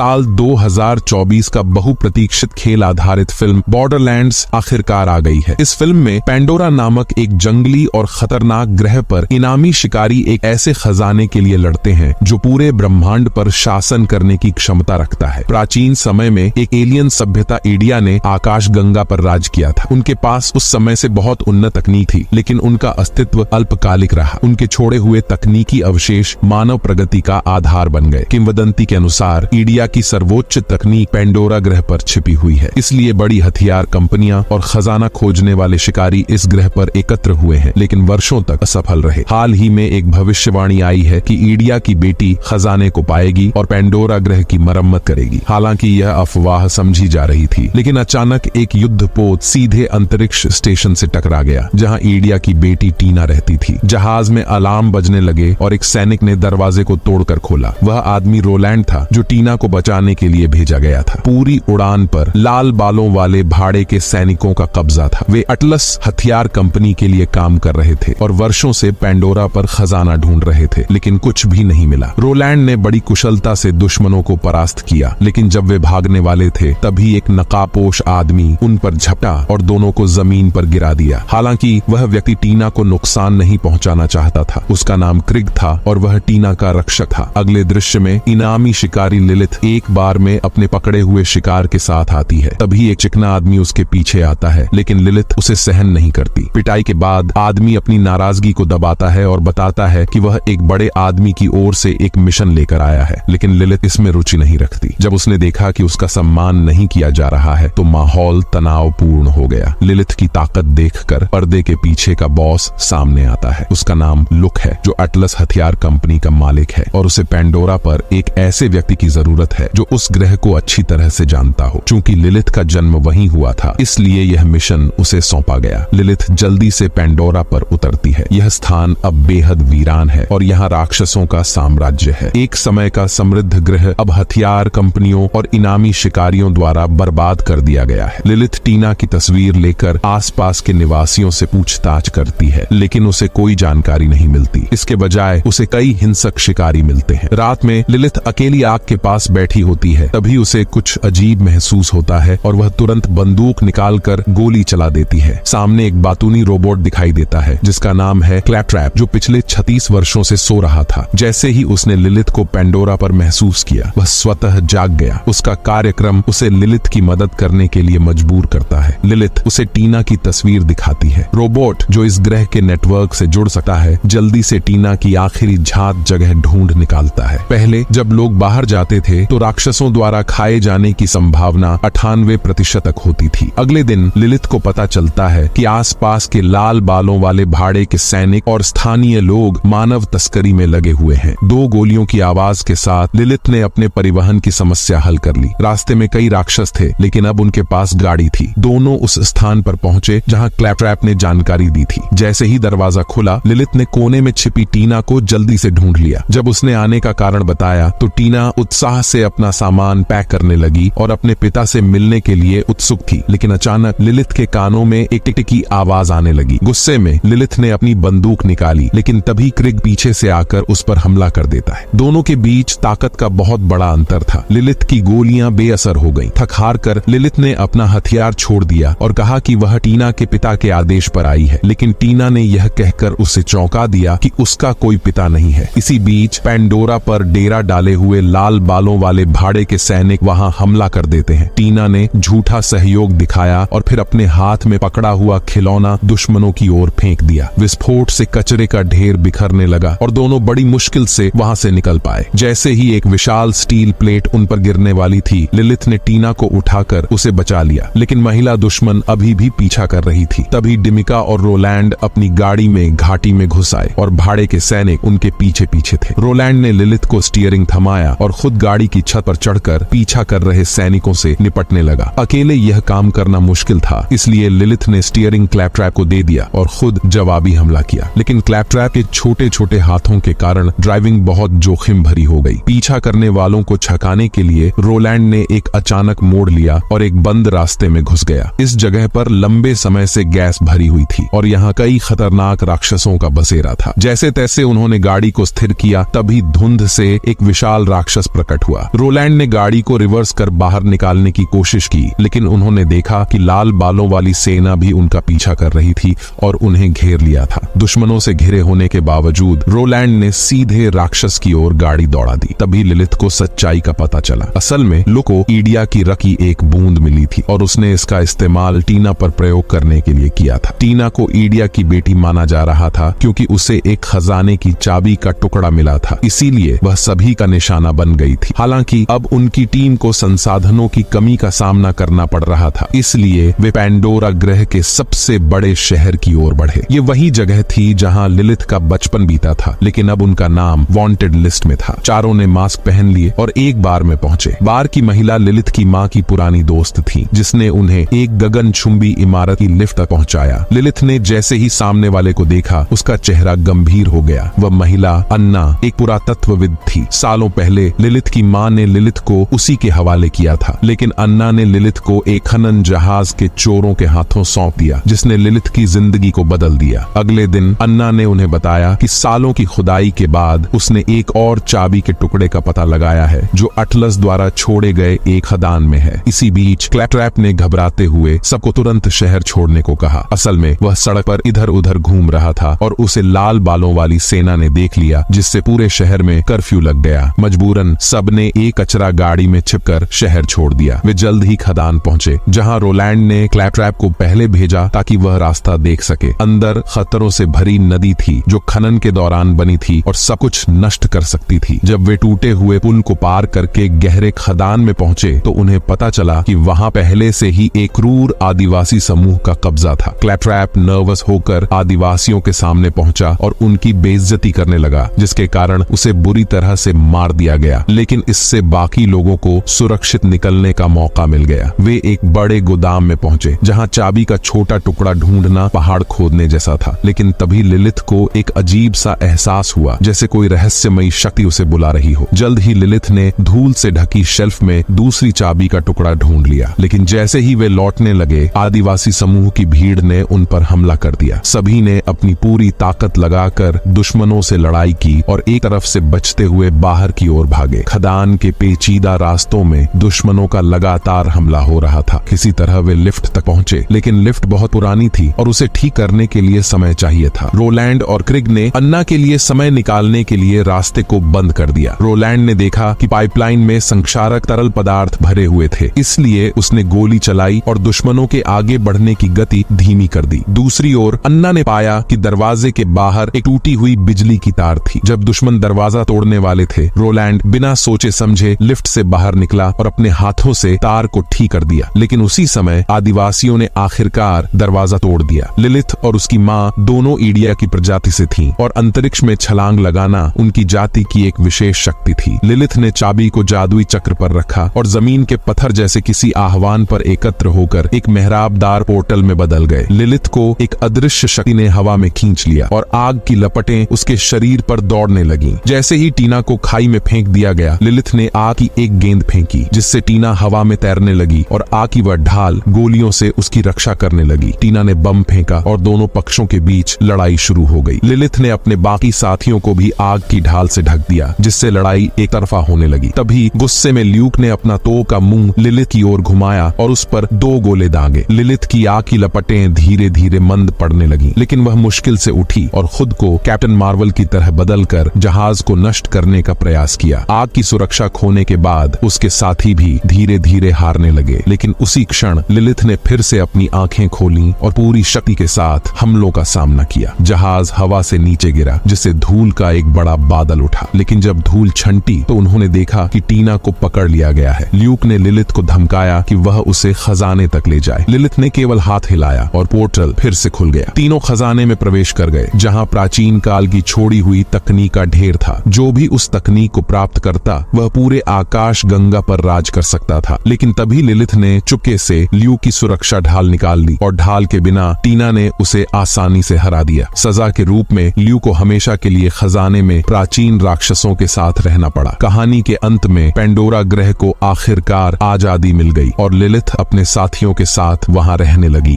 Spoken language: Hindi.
साल 2024 का बहुप्रतीक्षित खेल आधारित फिल्म बॉर्डरलैंड्स आखिरकार आ गई है। इस फिल्म में पेंडोरा नामक एक जंगली और खतरनाक ग्रह पर इनामी शिकारी एक ऐसे खजाने के लिए लड़ते हैं जो पूरे ब्रह्मांड पर शासन करने की क्षमता रखता है। प्राचीन समय में एक एलियन सभ्यता इंडिया ने आकाश गंगा पर राज किया था। उनके पास उस समय से बहुत उन्नत तकनीक थी, लेकिन उनका अस्तित्व अल्पकालिक रहा। उनके छोड़े हुए तकनीकी अवशेष मानव प्रगति का आधार बन गए। किंवदंती के अनुसार इंडिया की सर्वोच्च तकनीक पेंडोरा ग्रह पर छिपी हुई है, इसलिए बड़ी हथियार कंपनियां और खजाना खोजने वाले शिकारी इस ग्रह पर एकत्र हुए हैं, लेकिन वर्षों तक असफल रहे। हाल ही में एक भविष्यवाणी आई है कि इंडिया की बेटी खजाने को पाएगी और पेंडोरा ग्रह की मरम्मत करेगी। हालांकि यह अफवाह समझी जा रही थी, लेकिन अचानक एक युद्धपोत सीधे अंतरिक्ष स्टेशन से टकरा गया, जहां इंडिया की बेटी टीना रहती थी। जहाज में अलार्म बजने लगे और एक सैनिक ने दरवाजे को तोड़कर खोला। वह आदमी रोलैंड था, जो टीना को बचाने के लिए भेजा गया था। पूरी उड़ान पर लाल बालों वाले भाड़े के सैनिकों का कब्जा था। वे अटलस हथियार कंपनी के लिए काम कर रहे थे और वर्षों से पेंडोरा पर खजाना ढूंढ रहे थे, लेकिन कुछ भी नहीं मिला। रोलैंड ने बड़ी कुशलता से दुश्मनों को परास्त किया, लेकिन जब वे भागने वाले थे तभी एक नकाबपोश आदमी उन पर झपटा और दोनों को जमीन पर गिरा दिया। हालांकि वह व्यक्ति टीना को नुकसान नहीं पहुंचाना चाहता था। उसका नाम क्रिग था और वह टीना का रक्षक था। अगले दृश्य में इनामी शिकारी लिलिथ एक बार में अपने पकड़े हुए शिकार के साथ आती है। तभी एक चिकना आदमी उसके पीछे आता है, लेकिन लिलिथ उसे सहन नहीं करती। पिटाई के बाद आदमी अपनी नाराजगी को दबाता है और बताता है कि वह एक बड़े आदमी की ओर से एक मिशन लेकर आया है, लेकिन लिलिथ इसमें रुचि नहीं रखती। जब उसने देखा कि उसका सम्मान नहीं किया जा रहा है तो माहौल तनावपूर्ण हो गया। लिलिथ की ताकत देखकर पर्दे के पीछे का बॉस सामने आता है। उसका नाम लुक है, जो अटलस हथियार कंपनी का मालिक है, और उसे पेंडोरा पर एक ऐसे व्यक्ति की जरूरत है जो उस ग्रह को अच्छी तरह से जानता हो। चूंकि लिलिथ का जन्म वहीं हुआ था, इसलिए यह मिशन उसे सौंपा गया। लिलिथ जल्दी से पेंडोरा पर उतरती है। यह स्थान अब बेहद वीरान है और यहाँ राक्षसों का साम्राज्य है। एक समय का समृद्ध ग्रह अब हथियार कंपनियों और इनामी शिकारियों द्वारा बर्बाद कर दिया गया है। लिलिथ टीना की तस्वीर लेकर आसपास के निवासियों से पूछताछ करती है, लेकिन उसे कोई जानकारी नहीं मिलती। इसके बजाय उसे कई हिंसक शिकारी मिलते हैं। रात में लिलिथ अकेली आग के पास बैठी होती है। तभी उसे कुछ अजीब महसूस होता है और वह तुरंत बंदूक निकालकर गोली चला देती है। सामने एक बातूनी रोबोट दिखाई देता है, जिसका नाम है क्लैपट्रैप, जो पिछले 36 वर्षों से सो रहा था। जैसे ही उसने लिलिथ को पेंडोरा पर महसूस किया, वह स्वतः जाग गया। उसका कार्यक्रम उसे लिलिथ की मदद करने के लिए मजबूर करता है। लिलिथ उसे टीना की तस्वीर दिखाती है। रोबोट, जो इस ग्रह के नेटवर्क से जुड़ सकता है, जल्दी से टीना की आखिरी झात जगह ढूंढ निकालता है। पहले जब लोग बाहर जाते थे तो राक्षसों द्वारा खाए जाने की संभावना 98% तक होती थी। अगले दिन लिलिथ को पता चलता है कि आसपास के लाल बालों वाले भाड़े के सैनिक और स्थानीय लोग मानव तस्करी में लगे हुए हैं। 2 गोलियों की आवाज के साथ लिलिथ ने अपने परिवहन की समस्या हल कर ली। रास्ते में कई राक्षस थे, लेकिन अब उनके पास गाड़ी थी। दोनों उस स्थान पर पहुंचे जहां क्लैपट्रैप ने जानकारी दी थी। जैसे ही दरवाजा खुला, लिलिथ ने कोने में छिपी टीना को जल्दी से ढूंढ लिया। जब उसने आने का कारण बताया तो टीना उत्साह से अपना सामान पैक करने लगी और अपने पिता से मिलने के लिए उत्सुक थी। लेकिन अचानक लिलिथ के कानों में एक टिक की आवाज आने लगी। गुस्से में लिलिथ ने अपनी बंदूक निकाली, लेकिन तभी क्रिग पीछे से आकर उस पर हमला कर देता है। दोनों के बीच ताकत का बहुत बड़ा अंतर था। लिलिथ की गोलियां बेअसर हो गईं। थक हार कर लिलिथ ने अपना हथियार छोड़ दिया और कहा कि वह टीना के पिता के आदेश पर आई है, लेकिन टीना ने यह कहकर उसे चौंका दिया कि उसका कोई पिता नहीं है। इसी बीच पेंडोरा पर डेरा डाले हुए लाल बालों वाले भाड़े के सैनिक वहां हमला कर देते हैं। टीना ने झूठा सहयोग दिखाया और फिर अपने हाथ में पकड़ा हुआ खिलौना दुश्मनों की ओर फेंक दिया। विस्फोट से कचरे का ढेर बिखरने लगा और दोनों बड़ी मुश्किल से वहां से निकल पाए। जैसे ही एक विशाल स्टील प्लेट उन पर गिरने वाली थी, लिलिथ ने टीना को उठाकर उसे बचा लिया, लेकिन महिला दुश्मन अभी भी पीछा कर रही थी। तभी डिमिका और रोलैंड अपनी गाड़ी में घाटी में घुस आए और भाड़े के सैनिक उनके पीछे पीछे थे। रोलैंड ने लिलिथ को स्टीयरिंग थमाया और खुद गाड़ी की छत पर चढ़कर पीछा कर रहे सैनिकों से निपटने लगा। अकेले यह काम करना मुश्किल था, इसलिए लिलिथ ने स्टीयरिंग क्लैपट्रैप को दे दिया और खुद जवाबी हमला किया। लेकिन क्लैपट्रैप के छोटे छोटे हाथों के कारण ड्राइविंग बहुत जोखिम भरी हो गई। पीछा करने वालों को छकाने के लिए रोलैंड ने एक अचानक मोड़ लिया और एक बंद रास्ते में घुस गया। इस जगह पर लंबे समय से गैस भरी हुई थी और यहाँ कई खतरनाक राक्षसों का बसेरा था। जैसे तैसे उन्होंने गाड़ी को स्थिर किया, तभी धुंध से एक विशाल राक्षस प्रकट हुआ। रोलैंड ने गाड़ी को रिवर्स कर बाहर निकालने की कोशिश की, लेकिन उन्होंने देखा कि लाल बालों वाली सेना भी उनका पीछा कर रही थी और उन्हें घेर लिया था। दुश्मनों से घिरे होने के बावजूद रोलैंड ने सीधे राक्षस की ओर गाड़ी दौड़ा दी। तभी लिलिथ को सच्चाई का पता चला। असल में लुक को ईडिया की रखी एक बूंद मिली थी और उसने इसका इस्तेमाल टीना पर प्रयोग करने के लिए किया था। टीना को ईडिया की बेटी माना जा रहा था क्योंकि उसे एक खजाने की चाबी का टुकड़ा मिला था, इसीलिए वह सभी का निशाना बन गई थी। हालांकि अब उनकी टीम को संसाधनों की कमी का सामना करना पड़ रहा था, इसलिए वे पेंडोरा ग्रह के सबसे बड़े शहर की ओर बढ़े। ये वही जगह थी जहां लिलिथ का बचपन बीता था, लेकिन अब उनका नाम वांटेड लिस्ट में था। चारों ने मास्क पहन लिए और एक बार में पहुंचे। बार की महिला लिलिथ की मां की पुरानी दोस्त थी, जिसने उन्हें एक गगनचुंबी इमारत की लिफ्ट तक पहुंचाया। लिलिथ ने जैसे ही सामने वाले को देखा, उसका चेहरा गंभीर हो गया। वह महिला अन्ना एक पुरातत्वविद थी। सालों पहले लिलिथ की मां ने लिलिथ को उसी के हवाले किया था, लेकिन अन्ना ने लिलिथ को एक खनन जहाज के चोरों के हाथों सौंप दिया, जिसने लिलिथ की जिंदगी को बदल दिया। अगले दिन अन्ना ने उन्हें बताया कि सालों की खुदाई के बाद उसने एक और चाबी के टुकड़े का पता लगाया है, जो अटलस द्वारा छोड़े गए एक खदान में है। इसी बीच क्लैपट्रैप ने घबराते हुए सबको तुरंत शहर छोड़ने को कहा। असल में वह सड़क पर इधर उधर घूम रहा था और उसे लाल बालों वाली सेना ने देख लिया, जिससे पूरे शहर में कर्फ्यू लग गया। मजबूरन सबने एक कचरा गाड़ी में छिपकर शहर छोड़ दिया। वे जल्द ही खदान पहुंचे, जहां रोलैंड ने क्लैपट्रैप को पहले भेजा ताकि वह रास्ता देख सके। अंदर खतरों से भरी नदी थी, जो खनन के दौरान बनी थी और सब कुछ नष्ट कर सकती थी। जब वे टूटे हुए पुल को पार करके गहरे खदान में पहुंचे, तो उन्हें पता चला कि वहां पहले से ही एक क्रूर आदिवासी समूह का कब्जा था। क्लैपट्रैप नर्वस होकर आदिवासियों के सामने पहुंचा और उनकी बेइज्जती करने लगा, जिसके कारण उसे बुरी तरह से मार दिया गया। लेकिन इससे बाकी लोगों को सुरक्षित निकलने का मौका मिल गया। वे एक बड़े गोदाम में पहुंचे, जहां चाबी का छोटा टुकड़ा ढूंढना पहाड़ खोदने जैसा था। लेकिन तभी लिलिथ को एक अजीब सा एहसास हुआ, जैसे कोई रहस्यमयी शक्ति उसे बुला रही हो। जल्द ही लिलिथ ने धूल से ढकी शेल्फ में दूसरी चाबी का टुकड़ा ढूंढ लिया। लेकिन जैसे ही वे लौटने लगे, आदिवासी समूह की भीड़ ने उन पर हमला कर दिया। सभी ने अपनी पूरी ताकत लगाकर दुश्मनों से लड़ाई की और एक तरफ से बचते हुए बाहर की ओर भागे। खदान के पेचीदा रास्तों में दुश्मनों का लगातार हमला हो रहा था। किसी तरह वे लिफ्ट तक पहुंचे, लेकिन लिफ्ट बहुत पुरानी थी और उसे ठीक करने के लिए समय चाहिए था। रोलैंड और क्रिग ने अन्ना के लिए समय निकालने के लिए रास्ते को बंद कर दिया। रोलैंड ने देखा कि पाइपलाइन में संक्षारक तरल पदार्थ भरे हुए थे, इसलिए उसने गोली चलाई और दुश्मनों के आगे बढ़ने की गति धीमी कर दी। दूसरी ओर अन्ना ने पाया कि दरवाजे के बाहर एक टूटी हुई बिजली की तार थी। जब दुश्मन दरवाजा तोड़ने वाले थे, रोलैंड बिना सोचे समझे लिफ्ट से बाहर निकला और अपने हाथों से तार को ठीक कर दिया। लेकिन उसी समय आदिवासियों ने आखिरकार दरवाजा तोड़ दिया। लिलिथ और उसकी माँ दोनों ईडिया की प्रजाति से थीं और अंतरिक्ष में छलांग लगाना उनकी जाति की एक विशेष शक्ति थी। लिलिथ ने चाबी को जादुई चक्र पर रखा और जमीन के पत्थर जैसे किसी आह्वान पर एकत्र होकर एक मेहराबदार पोर्टल में बदल गए। लिलिथ को एक अदृश्य शक्ति ने हवा में खींच लिया और आग की लपटें उसके शरीर पर दौड़ने लगीं। जैसे ही टीना को खाई में फेंक दिया गया, लिलिथ ने आग की एक गेंद फेंकी, जिससे टीना हवा में तैरने लगी और आग की वह ढाल गोलियों से उसकी रक्षा करने लगी। टीना ने बम फेंका और दोनों पक्षों के बीच लड़ाई शुरू हो गई। लिलिथ ने अपने बाकी साथियों को भी आग की ढाल से ढक दिया, जिससे लड़ाई एक तरफा होने लगी। तभी गुस्से में ल्यूक ने अपना तोप का मुंह लिलिथ की ओर घुमाया और उस पर 2 गोले दागे। लिलिथ की आग की लपटें धीरे धीरे मंद पड़ने लगी, लेकिन वह मुश्किल से उठी और खुद को कैप्टन मार्वल की तरह बदलकर जहाज को नष्ट करने का प्रयास किया। आग की सुरक्षा खोने के बाद उसके साथी भी धीरे धीरे हारने लगे। लेकिन उसी क्षण लिलिथ ने फिर से अपनी आंखें खोलीं और पूरी शक्ति के साथ हमलों का सामना किया। जहाज हवा से नीचे गिरा, जिससे धूल का एक बड़ा बादल उठा। लेकिन जब धूल छंटी तो उन्होंने देखा कि टीना को पकड़ लिया गया है। ल्यूक ने लिलिथ को धमकाया कि वह उसे खजाने तक ले जाए। लिलिथ ने केवल हाथ हिलाया और पोर्टल फिर से खुल गया। तीनों खजाने में प्रवेश कर गए, जहां प्राचीन काल की छोड़ी हुई तकनीक का ढेर था। जो भी उस तकनीक को प्राप्त करता, वह पूरे आकाश गंगा पर राज कर सकता था। लेकिन तभी लिलिथ ने चुपके से ल्यूक की सुरक्षा ढाल निकाल ली और ढाल के बिना टीना ने उसे आसानी से हरा दिया। सजा के रूप में ल्यूक को हमेशा के लिए खजाने में प्राचीन राक्षसों के साथ रहना पड़ा। कहानी के अंत में पेंडोरा ग्रह को आखिरकार आजादी मिल गई और लिलिथ अपने साथियों के साथ वहां रहने लगी।